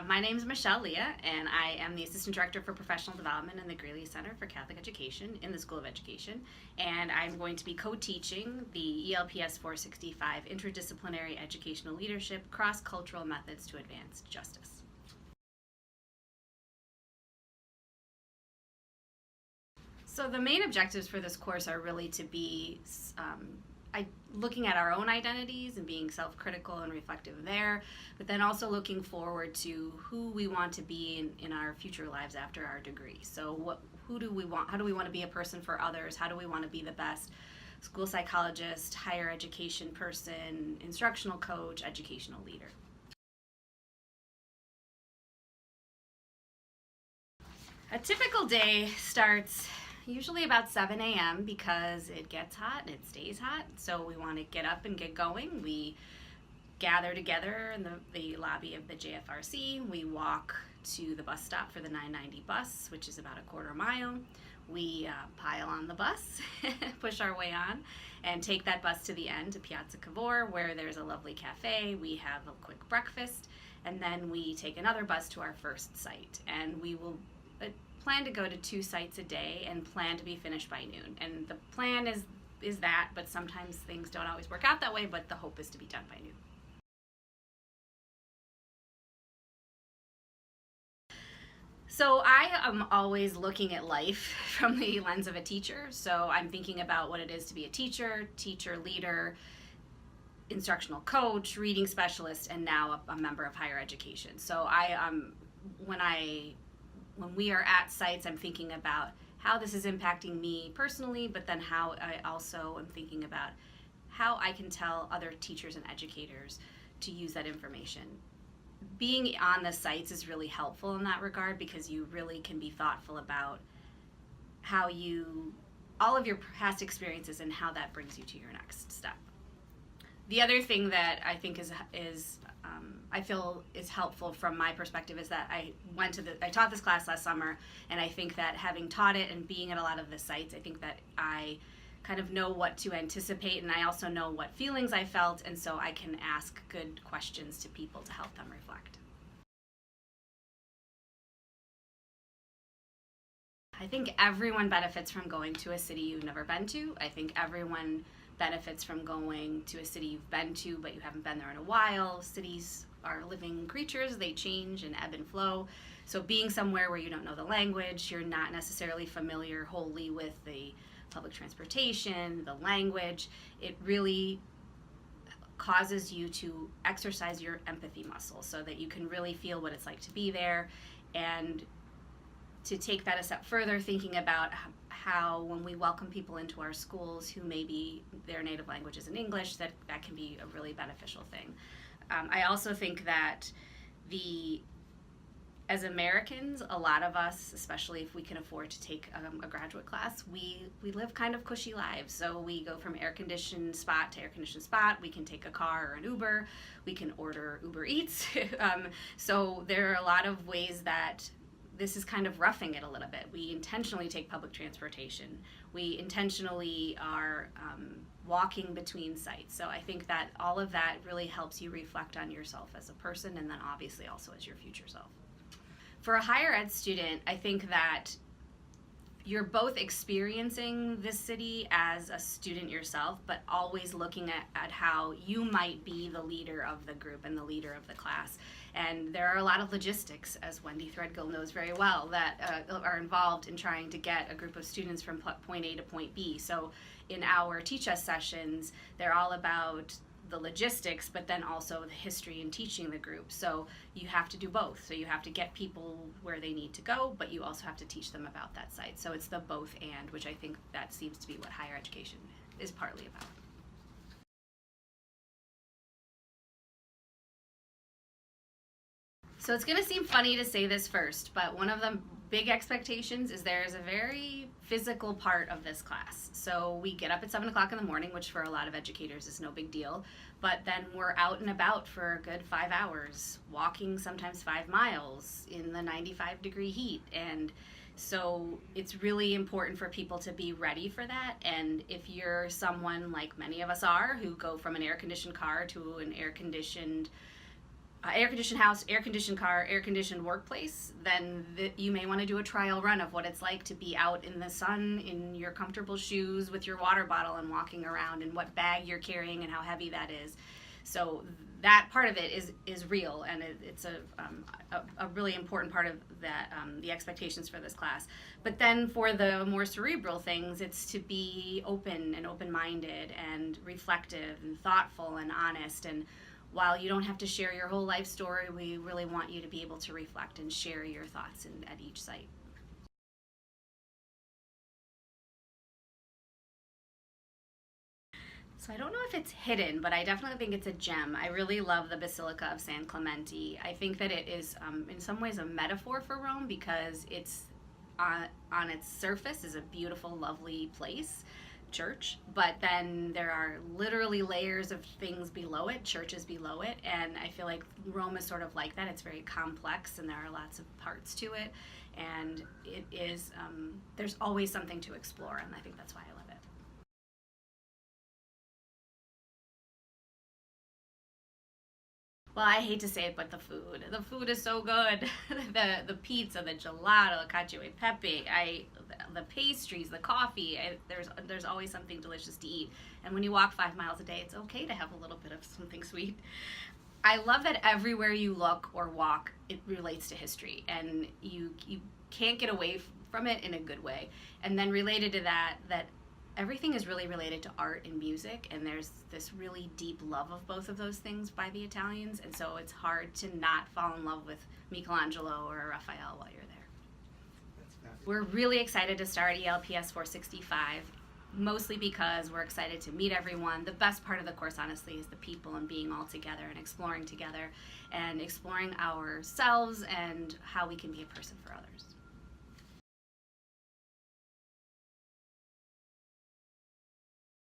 My name is Michelle Leah, and I am the Assistant Director for Professional Development in the Greeley Center for Catholic Education in the School of Education. And I'm going to be co-teaching the ELPS 465 Interdisciplinary Educational Leadership Cross-Cultural Methods to Advance Justice. So the main objectives for this course are really to be looking at our own identities and being self-critical and reflective there, but then also looking forward to who we want to be in our future lives after our degree. So who do we want? How do we want to be a person for others? How do we want to be the best school psychologist, higher education person, instructional coach, educational leader? A typical day starts usually about 7 a.m. because it gets hot and it stays hot, so we want to get up and get going. We gather together in the lobby of the JFRC. We walk to the bus stop for the 990 bus, which is about a quarter mile. We pile on the bus, push our way on, and take that bus to the end, to Piazza Cavour, where there's a lovely cafe. We have a quick breakfast, and then we take another bus to our first site, and we will plan to go to 2 sites a day and plan to be finished by noon. And the plan is that, but sometimes things don't always work out that way, but the hope is to be done by noon. So I am always looking at life from the lens of a teacher. So I'm thinking about what it is to be a teacher, leader, instructional coach, reading specialist, and now a member of higher education. So when we are at sites, I'm thinking about how this is impacting me personally, but then how I also am thinking about how I can tell other teachers and educators to use that information. Being on the sites is really helpful in that regard because you really can be thoughtful about how all of your past experiences and how that brings you to your next step. The other thing that I think I feel is helpful from my perspective is that I taught this class last summer, and I think that having taught it and being at a lot of the sites, I think that I kind of know what to anticipate, and I also know what feelings I felt, and so I can ask good questions to people to help them reflect. I think everyone benefits from going to a city you've never been to. I think everyone benefits from going to a city you've been to but you haven't been there in a while. Cities are living creatures, they change and ebb and flow. So being somewhere where you don't know the language, you're not necessarily familiar wholly with the public transportation, the language, it really causes you to exercise your empathy muscle so that you can really feel what it's like to be there, and to take that a step further, thinking about how when we welcome people into our schools who maybe their native language isn't English, that can be a really beneficial thing. I also think that as Americans, a lot of us, especially if we can afford to take a graduate class, we live kind of cushy lives. So we go from air-conditioned spot to air-conditioned spot. We can take a car or an Uber. We can order Uber Eats. So there are a lot of ways that this is kind of roughing it a little bit. We intentionally take public transportation. We intentionally are walking between sites. So I think that all of that really helps you reflect on yourself as a person, and then obviously also as your future self. For a higher ed student, I think that you're both experiencing this city as a student yourself, but always looking at how you might be the leader of the group and the leader of the class. And there are a lot of logistics, as Wendy Threadgill knows very well, that are involved in trying to get a group of students from point A to point B. So in our Teach Us sessions, they're all about the logistics, but then also the history and teaching the group. So you have to do both. So you have to get people where they need to go, but you also have to teach them about that site. So it's the both and, which I think that seems to be what higher education is partly about. So it's going to seem funny to say this first, but one of the big expectations is there's a very physical part of this class. So we get up at 7 o'clock in the morning, which for a lot of educators is no big deal, but then we're out and about for a good 5 hours, walking sometimes 5 miles in the 95-degree heat. And so it's really important for people to be ready for that. And if you're someone like many of us are, who go from an air-conditioned car to an air-conditioned air-conditioned house, air-conditioned car, air-conditioned workplace, then you may want to do a trial run of what it's like to be out in the sun in your comfortable shoes with your water bottle and walking around, and what bag you're carrying and how heavy that is. So that part of it is real, and it's a really important part of that, the expectations for this class. But then for the more cerebral things, it's to be open and open-minded and reflective and thoughtful and honest. And while you don't have to share your whole life story, we really want you to be able to reflect and share your thoughts at each site. So I don't know if it's hidden, but I definitely think it's a gem. I really love the Basilica of San Clemente. I think that it is, in some ways, a metaphor for Rome, because it's on its surface is a beautiful, lovely place, church, but then there are literally layers of things below it, churches below it, and I feel like Rome is sort of like that. It's very complex, and there are lots of parts to it, and it is, there's always something to explore, and I think that's why I love it. Well, I hate to say it, but the food is so good. The pizza, the gelato, the cacio e pepe, the pastries, the coffee. There's always something delicious to eat. And when you walk 5 miles a day, it's okay to have a little bit of something sweet. I love that everywhere you look or walk, it relates to history, and you can't get away from it in a good way. And then related to that everything is really related to art and music, and there's this really deep love of both of those things by the Italians, and so it's hard to not fall in love with Michelangelo or Raphael while you're there. We're really excited to start ELPS 465, mostly because we're excited to meet everyone. The best part of the course, honestly, is the people and being all together and exploring together and exploring ourselves and how we can be a person for others.